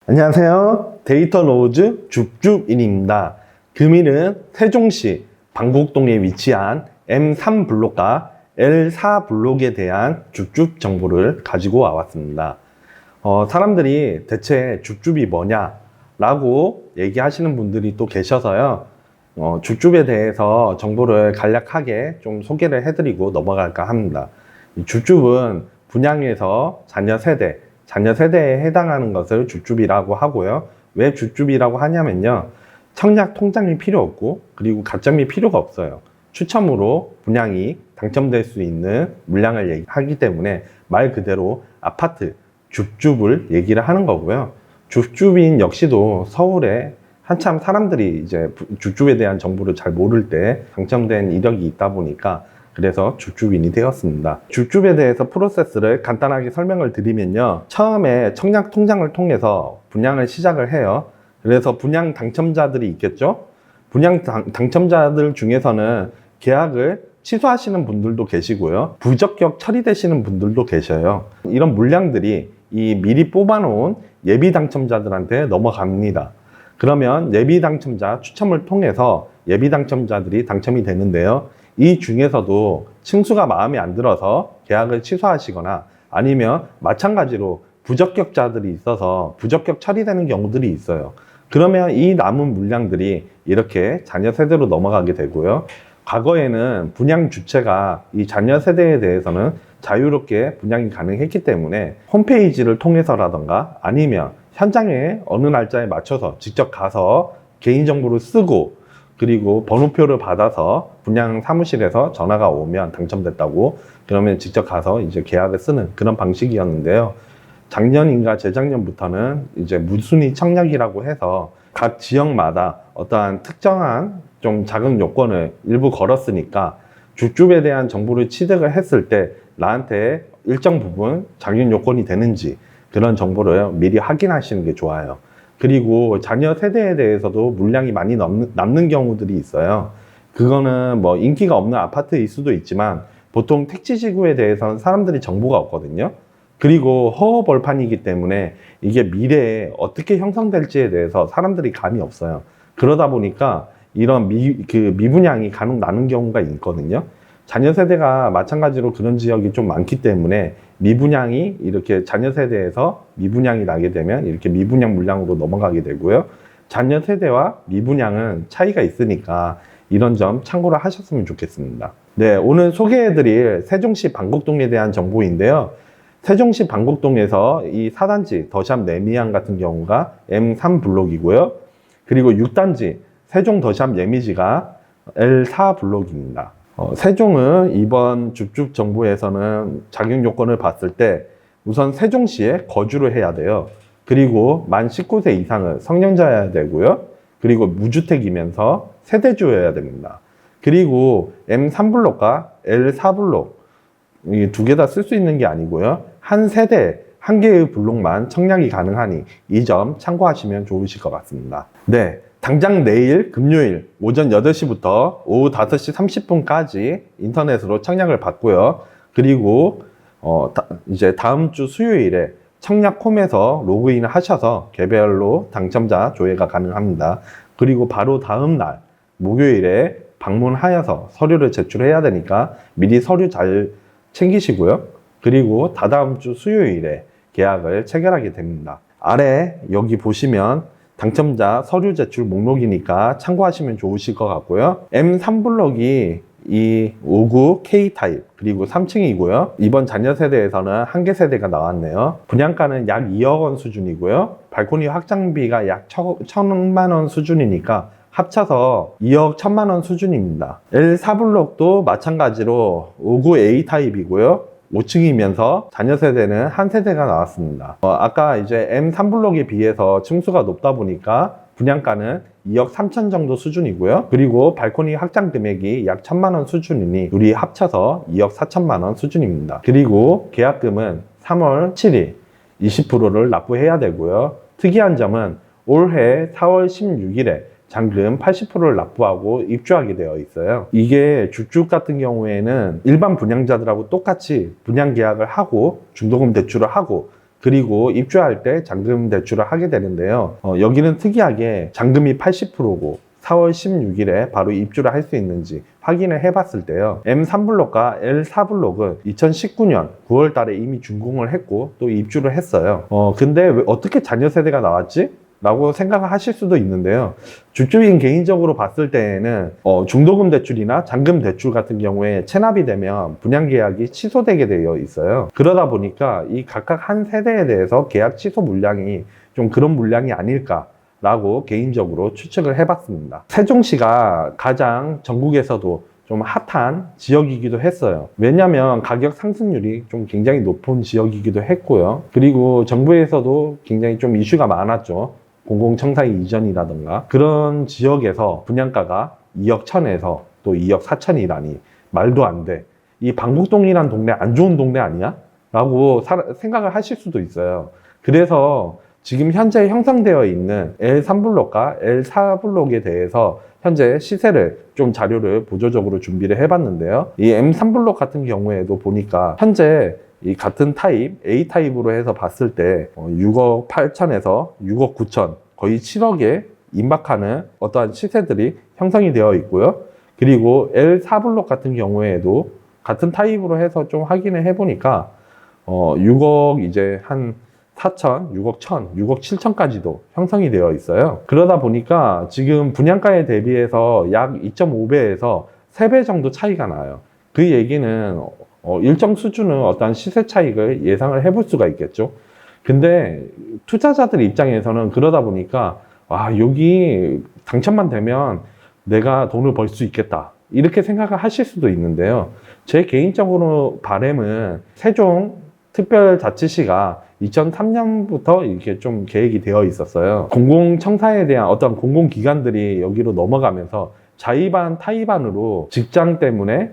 안녕하세요. 데이터 로즈 줍줍인입니다. 금일은 세종시 방곡동에 위치한 M3블록과 L4블록에 대한 줍줍 정보를 가지고 와왔습니다. 사람들이 대체 줍줍이 뭐냐 라고 얘기하시는 분들이 또 계셔서요. 줍줍에 대해서 정보를 간략하게 좀 소개를 해드리고 넘어갈까 합니다. 이 줍줍은 분양에서 자녀 세대에 해당하는 것을 줍줍이라고 하고요. 왜 줍줍이라고 하냐면요. 청약 통장이 필요 없고 그리고 가점이 필요가 없어요. 추첨으로 분양이 당첨될 수 있는 물량을 얘기하기 때문에 말 그대로 아파트 줍줍을 얘기를 하는 거고요. 줍줍인 역시도 서울에 한참 사람들이 이제 줍줍에 대한 정보를 잘 모를 때 당첨된 이력이 있다 보니까 그래서 줍줍인이 되었습니다. 줍줍에 대해서 프로세스를 간단하게 설명을 드리면요. 처음에 청약 통장을 통해서 분양을 시작을 해요. 그래서 분양 당첨자들이 있겠죠. 분양 당첨자들 중에서는 계약을 취소하시는 분들도 계시고요. 부적격 처리되시는 분들도 계셔요. 이런 물량들이 이 미리 뽑아놓은 예비 당첨자들한테 넘어갑니다. 그러면 예비 당첨자 추첨을 통해서 예비 당첨자들이 당첨이 되는데요. 이 중에서도 층수가 마음에 안 들어서 계약을 취소하시거나 아니면 마찬가지로 부적격자들이 있어서 부적격 처리되는 경우들이 있어요. 그러면 이 남은 물량들이 이렇게 자녀 세대로 넘어가게 되고요. 과거에는 분양 주체가 이 자녀 세대에 대해서는 자유롭게 분양이 가능했기 때문에 홈페이지를 통해서라던가 아니면 현장에 어느 날짜에 맞춰서 직접 가서 개인정보를 쓰고 그리고 번호표를 받아서 분양 사무실에서 전화가 오면 당첨됐다고 그러면 직접 가서 이제 계약을 쓰는 그런 방식이었는데요. 작년인가 재작년부터는 이제 무순위 청약이라고 해서 각 지역마다 어떠한 특정한 좀 작은 요건을 일부 걸었으니까 줍줍에 대한 정보를 취득을 했을 때 나한테 일정 부분 작용 요건이 되는지 그런 정보를 미리 확인하시는 게 좋아요. 그리고 자녀 세대에 대해서도 물량이 많이 남는 경우들이 있어요. 그거는 뭐 인기가 없는 아파트일 수도 있지만 보통 택지지구에 대해서는 사람들이 정보가 없거든요. 그리고 허허벌판이기 때문에 이게 미래에 어떻게 형성될지에 대해서 사람들이 감이 없어요. 그러다 보니까 이런 미분양이 간혹 나는 경우가 있거든요. 자녀 세대가 마찬가지로 그런 지역이 좀 많기 때문에 미분양이 이렇게 자녀 세대에서 미분양이 나게 되면 이렇게 미분양 물량으로 넘어가게 되고요. 자녀 세대와 미분양은 차이가 있으니까 이런 점 참고를 하셨으면 좋겠습니다. 네, 오늘 소개해드릴 세종시 방곡동에 대한 정보인데요. 세종시 방곡동에서 이 4단지 더샵 레미안 같은 경우가 M3블록이고요. 그리고 6단지 세종 더샵 예미지가 L4블록입니다. 세종은 이번 줍줍 정보에서는 자격 요건을 봤을 때 우선 세종시에 거주를 해야 돼요. 그리고 만 19세 이상은 성년자여야 되고요. 그리고 무주택이면서 세대주여야 됩니다. 그리고 M3블록과 L4블록 이 두 개 다 쓸 수 있는 게 아니고요. 한 세대 한 개의 블록만 청약이 가능하니 이 점 참고하시면 좋으실 것 같습니다. 네. 당장 내일 금요일 오전 8시부터 오후 5시 30분까지 인터넷으로 청약을 받고요. 그리고 이제 다음 주 수요일에 청약홈에서 로그인을 하셔서 개별로 당첨자 조회가 가능합니다. 그리고 바로 다음 날 목요일에 방문하여서 서류를 제출해야 되니까 미리 서류 잘 챙기시고요. 그리고 다다음 주 수요일에 계약을 체결하게 됩니다. 아래 여기 보시면 당첨자 서류 제출 목록이니까 참고하시면 좋으실 것 같고요. M3블록이 이 59 K타입 그리고 3층이고요. 이번 자녀 세대에서는 한 개 세대가 나왔네요. 분양가는 약 2억 원 수준이고요. 발코니 확장비가 약 1,000만 원 수준이니까 합쳐서 2억 1,000만 원 수준입니다. L4블록도 마찬가지로 59 A타입이고요. 5층이면서 자녀 세대는 한 세대가 나왔습니다. 아까 이제 M3블록에 비해서 층수가 높다 보니까 분양가는 2억 3천 정도 수준이고요. 그리고 발코니 확장 금액이 약 1,000만 원 수준이니 둘이 합쳐서 2억 4천만 원 수준입니다. 그리고 계약금은 3월 7일 20%를 납부해야 되고요. 특이한 점은 올해 4월 16일에 잔금 80%를 납부하고 입주하게 되어 있어요. 이게 줍줍 같은 경우에는 일반 분양자들하고 똑같이 분양 계약을 하고 중도금 대출을 하고 그리고 입주할 때 잔금 대출을 하게 되는데요. 여기는 특이하게 잔금이 80%고 4월 16일에 바로 입주를 할 수 있는지 확인을 해봤을 때요. M3블록과 L4블록은 2019년 9월 달에 이미 준공을 했고 또 입주를 했어요. 근데 왜 어떻게 자녀 세대가 나왔지? 라고 생각을 하실 수도 있는데요. 주주인 개인적으로 봤을 때에는 중도금 대출이나 잔금 대출 같은 경우에 체납이 되면 분양계약이 취소되게 되어 있어요. 그러다 보니까 이 각각 한 세대에 대해서 계약 취소 물량이 좀 그런 물량이 아닐까 라고 개인적으로 추측을 해봤습니다. 세종시가 가장 전국에서도 좀 핫한 지역이기도 했어요. 왜냐하면 가격 상승률이 좀 굉장히 높은 지역이기도 했고요. 그리고 정부에서도 굉장히 좀 이슈가 많았죠. 공공청사의 이전이라던가 그런 지역에서 분양가가 2억 1천에서 또 2억 4천이라니 말도 안 돼. 이 방북동이란 동네 안 좋은 동네 아니야? 라고 생각을 하실 수도 있어요. 그래서 지금 현재 형성되어 있는 L3블록과 L4블록에 대해서 현재 시세를 좀 자료를 보조적으로 준비를 해봤는데요. 이 M3블록 같은 경우에도 보니까 현재 이 같은 타입, A 타입으로 해서 봤을 때 6억 8천에서 6억 9천, 거의 7억에 임박하는 어떠한 시세들이 형성이 되어 있고요. 그리고 L4블록 같은 경우에도 같은 타입으로 해서 좀 확인을 해보니까 6억 이제 한 4천, 6억 1천, 6억 7천까지도 형성이 되어 있어요. 그러다 보니까 지금 분양가에 대비해서 약 2.5배에서 3배 정도 차이가 나요. 그 얘기는 일정 수준의 어떤 시세 차익을 예상을 해볼 수가 있겠죠. 근데 투자자들 입장에서는 그러다 보니까 여기 당첨만 되면 내가 돈을 벌 수 있겠다 이렇게 생각을 하실 수도 있는데요. 제 개인적으로 바람은 세종 특별자치시가 2003년부터 이렇게 좀 계획이 되어 있었어요. 공공청사에 대한 어떤 공공기관들이 여기로 넘어가면서 자의반 타의반으로 직장 때문에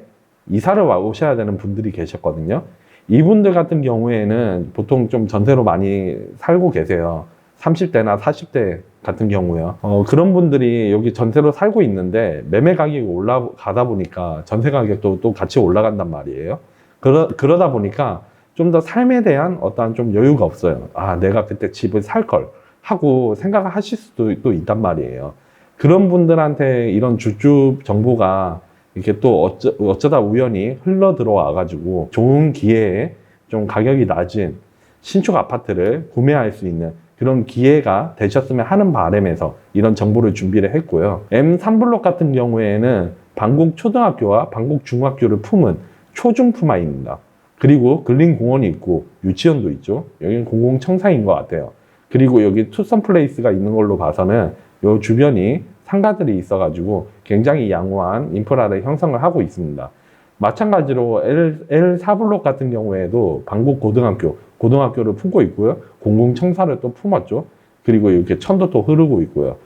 이사를 오셔야 되는 분들이 계셨거든요. 이분들 같은 경우에는 보통 좀 전세로 많이 살고 계세요. 30대나 40대 같은 경우요. 그런 분들이 여기 전세로 살고 있는데 매매 가격이 올라가다 보니까 전세 가격도 또 같이 올라간단 말이에요. 그러다 보니까 좀 더 삶에 대한 어떠한 좀 여유가 없어요. 내가 그때 집을 살 걸 하고 생각을 하실 수도 또 있단 말이에요. 그런 분들한테 이런 주주 정보가 이렇게 또 어쩌다 우연히 흘러 들어와 가지고 좋은 기회에 좀 가격이 낮은 신축 아파트를 구매할 수 있는 그런 기회가 되셨으면 하는 바람에서 이런 정보를 준비를 했고요. M3블록 같은 경우에는 방곡초등학교와 방곡중학교를 품은 초중품화입니다. 그리고 근린공원이 있고 유치원도 있죠. 여기는 공공청사인 것 같아요. 그리고 여기 투썸플레이스가 있는 걸로 봐서는 이 주변이 상가들이 있어가지고 굉장히 양호한 인프라를 형성을 하고 있습니다. 마찬가지로 L4블록 같은 경우에도 방곡고등학교를 품고 있고요. 공공청사를 또 품었죠. 그리고 이렇게 천도 또 흐르고 있고요.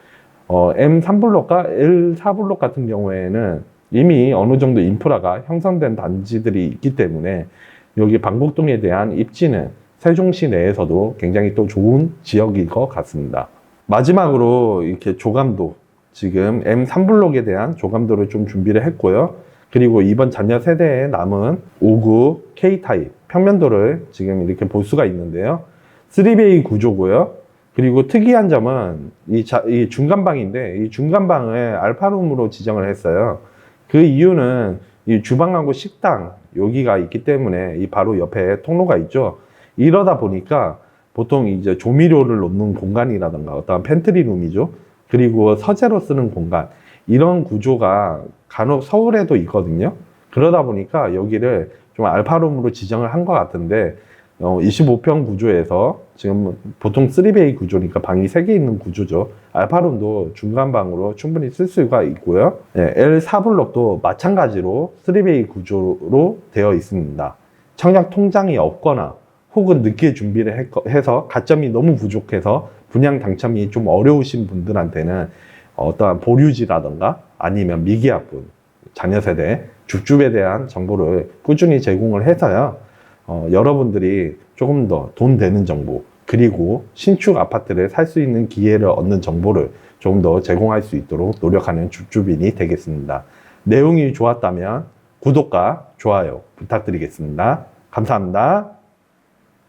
M3블록과 L4블록 같은 경우에는 이미 어느 정도 인프라가 형성된 단지들이 있기 때문에 여기 방곡동에 대한 입지는 세종시 내에서도 굉장히 또 좋은 지역일 것 같습니다. 마지막으로 이렇게 조감도, 지금 M3블록에 대한 조감도를 좀 준비를 했고요. 그리고 이번 자녀 세대에 남은 5구 K타입 평면도를 지금 이렇게 볼 수가 있는데요. 3베이 구조고요. 그리고 특이한 점은 이 중간방인데 이 중간방을 알파룸으로 지정을 했어요. 그 이유는 이 주방하고 식당 여기가 있기 때문에 이 바로 옆에 통로가 있죠. 이러다 보니까 보통 이제 조미료를 놓는 공간이라든가 어떤 팬트리룸이죠. 그리고 서재로 쓰는 공간, 이런 구조가 간혹 서울에도 있거든요. 그러다 보니까 여기를 좀 알파룸으로 지정을 한 것 같은데 25평 구조에서 지금 보통 3베이 구조니까 방이 3개 있는 구조죠. 알파룸도 중간방으로 충분히 쓸 수가 있고요. L4블록도 마찬가지로 3베이 구조로 되어 있습니다. 청약 통장이 없거나 혹은 늦게 준비를 해서 가점이 너무 부족해서 분양 당첨이 좀 어려우신 분들한테는 어떠한 보류지라던가 아니면 미계약분, 자녀세대, 줍줍에 대한 정보를 꾸준히 제공을 해서요. 여러분들이 조금 더 돈 되는 정보, 그리고 신축 아파트를 살 수 있는 기회를 얻는 정보를 조금 더 제공할 수 있도록 노력하는 줍줍인이 되겠습니다. 내용이 좋았다면 구독과 좋아요 부탁드리겠습니다. 감사합니다.